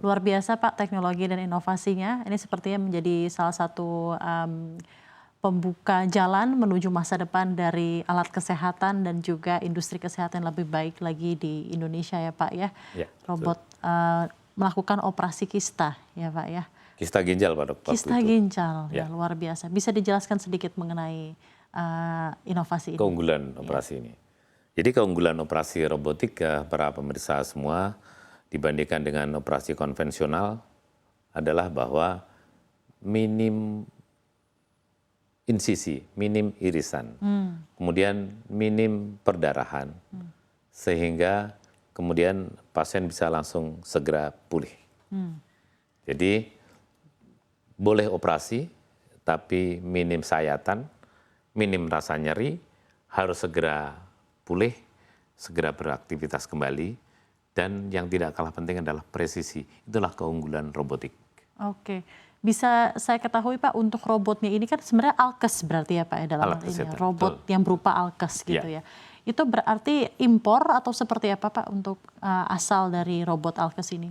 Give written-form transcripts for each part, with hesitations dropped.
Luar biasa Pak teknologi dan inovasinya. Ini sepertinya menjadi salah satu pembuka jalan menuju masa depan dari alat kesehatan dan juga industri kesehatan yang lebih baik lagi di Indonesia ya Pak ya. Ya, Robot melakukan operasi kista ya Pak ya. kista ginjal pada waktu Kista itu. ginjal, ya Ya. luar biasa. Bisa dijelaskan sedikit mengenai inovasi ini? Keunggulan operasi ini. Jadi keunggulan operasi robotik para pemirsa semua dibandingkan dengan operasi konvensional adalah bahwa minim insisi, minim irisan, kemudian minim perdarahan, sehingga kemudian pasien bisa langsung segera pulih. Jadi boleh operasi, tapi minim sayatan, minim rasa nyeri, harus segera pulih, segera beraktivitas kembali, dan yang tidak kalah penting adalah presisi. Itulah keunggulan robotik. Oke, bisa saya ketahui Pak untuk robotnya ini kan sebenarnya alkes berarti ya Pak ya dalam hal Alat ini kesehatan, robot betul. yang berupa alkes gitu ya. Itu berarti impor atau seperti apa Pak untuk asal dari robot alkes ini?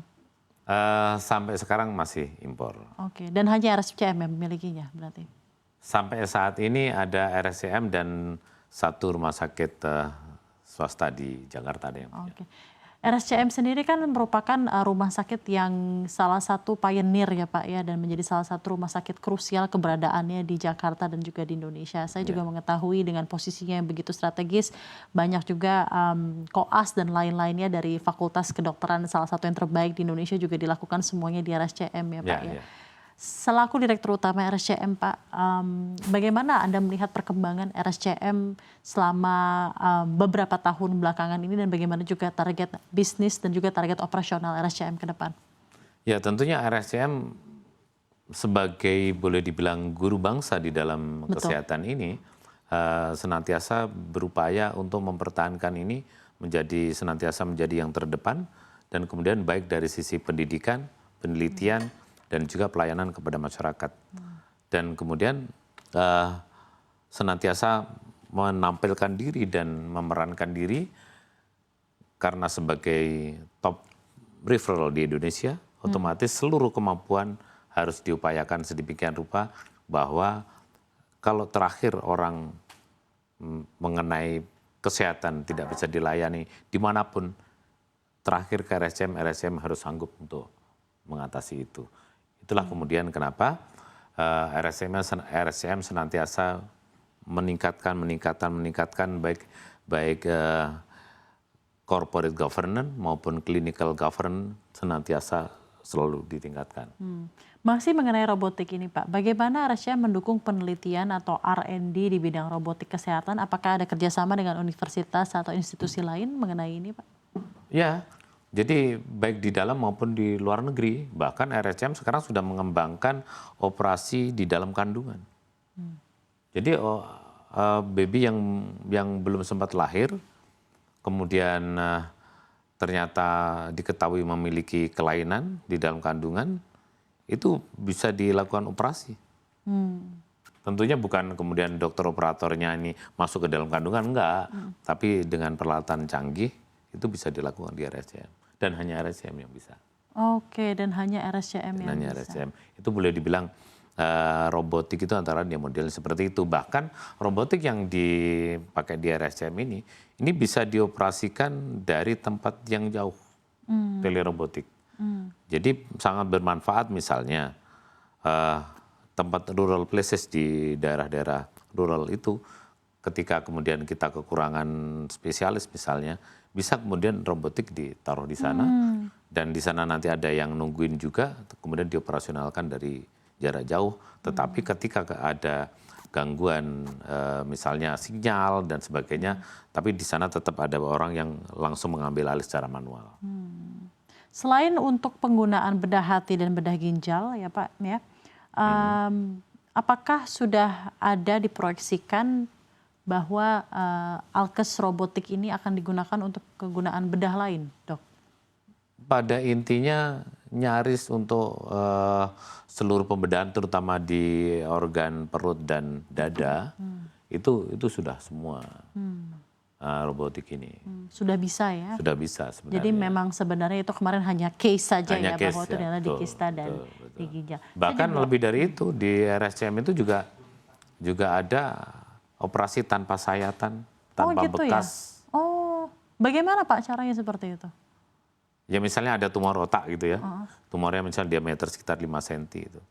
Sampai sekarang masih impor. Oke, dan hanya RSCM yang memilikinya berarti? Sampai saat ini ada RSCM dan satu rumah sakit swasta di Jakarta ada yang punya. Oke. RSCM sendiri kan merupakan rumah sakit yang salah satu pioneer ya Pak ya dan menjadi salah satu rumah sakit krusial keberadaannya di Jakarta dan juga di Indonesia. Saya juga mengetahui dengan posisinya yang begitu strategis, banyak juga koas dan lain-lainnya dari Fakultas Kedokteran salah satu yang terbaik di Indonesia juga dilakukan semuanya di RSCM ya Pak ya. Selaku Direktur Utama RSCM Pak, bagaimana Anda melihat perkembangan RSCM selama beberapa tahun belakangan ini dan bagaimana juga target bisnis dan juga target operasional RSCM ke depan? Ya tentunya RSCM sebagai boleh dibilang guru bangsa di dalam kesehatan ini senantiasa berupaya untuk mempertahankan ini senantiasa menjadi yang terdepan dan kemudian baik dari sisi pendidikan, penelitian, dan juga pelayanan kepada masyarakat. Dan kemudian senantiasa menampilkan diri dan memerankan diri karena sebagai top referral di Indonesia, otomatis seluruh kemampuan harus diupayakan sedemikian rupa bahwa kalau terakhir orang mengenai kesehatan tidak bisa dilayani dimanapun, terakhir ke RSCM harus sanggup untuk mengatasi itu. Itulah kemudian kenapa RSCM senantiasa meningkatkan baik corporate governance maupun clinical governance senantiasa selalu ditingkatkan. Masih mengenai robotik ini Pak, bagaimana RSCM mendukung penelitian atau R&D di bidang robotik kesehatan? Apakah ada kerjasama dengan universitas atau institusi lain mengenai ini Pak? Ya. Jadi baik di dalam maupun di luar negeri, bahkan RSCM sekarang sudah mengembangkan operasi di dalam kandungan. Jadi baby yang belum sempat lahir, kemudian ternyata diketahui memiliki kelainan di dalam kandungan, itu bisa dilakukan operasi. Tentunya bukan kemudian dokter operatornya ini masuk ke dalam kandungan, enggak. Tapi dengan peralatan canggih, itu bisa dilakukan di RSCM. Dan hanya RSCM yang bisa. Oke, dan hanya RSCM yang bisa. RSCM. Itu boleh dibilang robotik itu antara dia model seperti itu. Bahkan robotik yang dipakai di RSCM ini bisa dioperasikan dari tempat yang jauh, telerobotik. Jadi sangat bermanfaat misalnya tempat rural places di daerah-daerah rural itu, ketika kemudian kita kekurangan spesialis misalnya, bisa kemudian robotik ditaruh di sana dan di sana nanti ada yang nungguin juga, kemudian dioperasionalkan dari jarak jauh. Tetapi ketika ada gangguan misalnya sinyal dan sebagainya, tapi di sana tetap ada orang yang langsung mengambil alih secara manual. Selain untuk penggunaan bedah hati dan bedah ginjal ya Pak, ya, apakah sudah ada diproyeksikan bahwa alkes robotik ini akan digunakan untuk kegunaan bedah lain, Dok? Pada intinya nyaris untuk seluruh pembedahan terutama di organ perut dan dada itu sudah semua. robotik ini. Sudah bisa ya. Sudah bisa sebenarnya. Jadi memang sebenarnya itu kemarin hanya case saja Hanya ya, case, bahwa itu ya, adalah di betul, kista dan betul. di ginjal. Bahkan lebih dari itu di RSCM itu juga ada operasi tanpa sayatan, tanpa gitu bekas. Ya? Oh, bagaimana Pak caranya seperti itu? Ya misalnya ada tumor otak gitu ya, tumornya misalnya diameter sekitar 5 cm itu.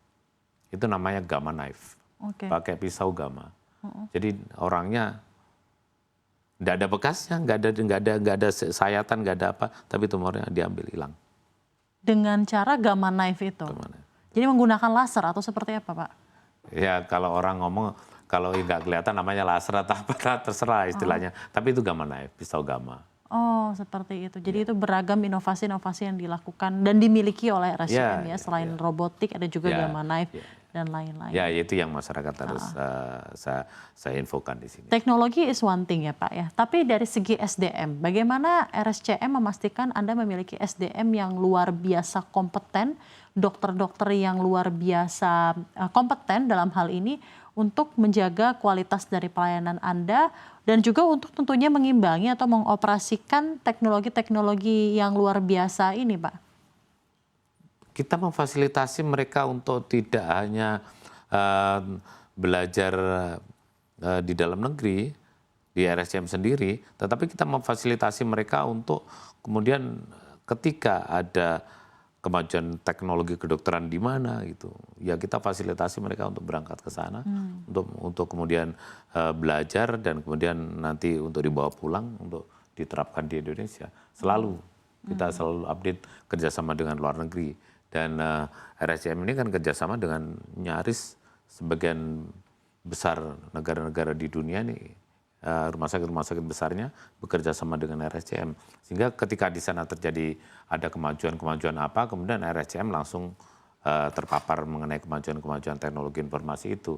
Itu namanya gamma knife, pakai pisau gamma. Jadi orangnya nggak ada bekasnya, nggak ada sayatan, nggak ada apa, tapi tumornya diambil hilang. Dengan cara gamma knife itu? Jadi menggunakan laser atau seperti apa Pak? Ya kalau orang ngomong, kalau nggak kelihatan namanya laser atau apa, terserah istilahnya. Tapi itu gamma knife, pisau gamma. Oh seperti itu, jadi itu beragam inovasi-inovasi yang dilakukan dan dimiliki oleh RSCM ya, selain robotik ada juga gamma knife dan lain-lain. Ya itu yang masyarakat harus saya infokan di sini. Teknologi is one thing ya Pak ya, tapi dari segi SDM, bagaimana RSCM memastikan Anda memiliki SDM yang luar biasa kompeten, dokter-dokter yang luar biasa kompeten dalam hal ini untuk menjaga kualitas dari pelayanan Anda dan juga untuk tentunya mengimbangi atau mengoperasikan teknologi-teknologi yang luar biasa ini Pak? Kita memfasilitasi mereka untuk tidak hanya belajar di dalam negeri, di RSCM sendiri, tetapi kita memfasilitasi mereka untuk kemudian ketika ada kemajuan teknologi kedokteran di mana gitu, ya kita fasilitasi mereka untuk berangkat ke sana, untuk kemudian belajar dan kemudian nanti untuk dibawa pulang untuk diterapkan di Indonesia. Kita selalu update kerjasama dengan luar negeri dan RSCM ini kan kerjasama dengan nyaris sebagian besar negara-negara di dunia nih. Rumah sakit besarnya bekerja sama dengan RSCM. Sehingga ketika di sana terjadi ada kemajuan-kemajuan apa, kemudian RSCM langsung terpapar mengenai kemajuan-kemajuan teknologi informasi itu.